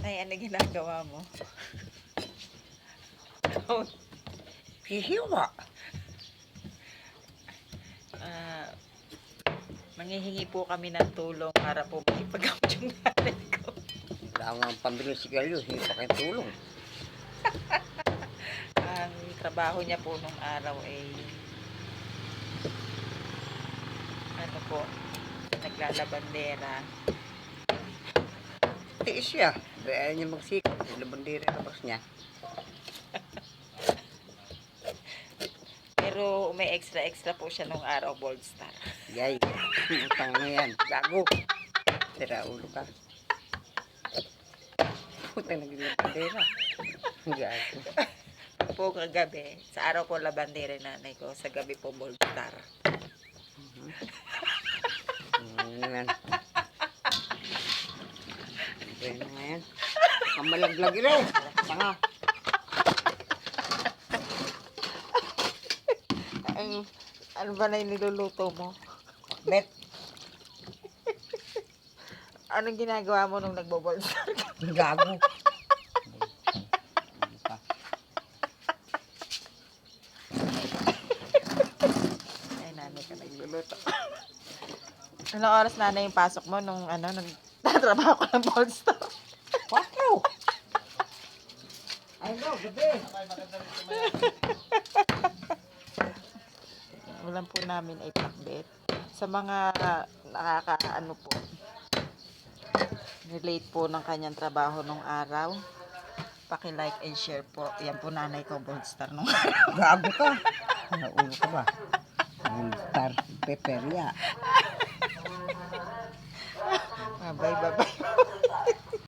Nay, ano ginagawa mo? Hihiwa. Manghihingi po kami ng tulong para po makipag-out yung nanay ko. Wala nga pambili ng sigarilyo, hindi pa kayo tulong. Ang trabaho niya po nung araw ay ano po, naglalabandera. Tiis siya. Ayaw niya magsikap. Labandera labas niya. Pero may extra po siya nung araw, Bold Star. Yay. Utang na yan. Gago. Tira ulo ka. Putang naglabandera. Gago. Po kagabi, sa araw po labandera nanay ko, sa gabi po Bold Star. Yan. Ano nga yan? Ang malaglag rin. Tanga. Ano ba na yung niluluto mo? Bet. Anong ginagawa mo nung nagbo-Bold Star ka? Gago. Ay, nanay ka nagluluto. Anong oras nanay yung pasok mo nung nagtatrabaho ko ng Bold Star? 4. Ay, no, gabi. Ulam po namin ay pakbet. Sa mga nakakaano po, relate po ng kanyang trabaho nung araw, paki-like and share po. Yan po nanay ko, Bold Star nung araw. Gago ka. Naulo ka ba? Ang star pepper ya. Bye, bye, bye.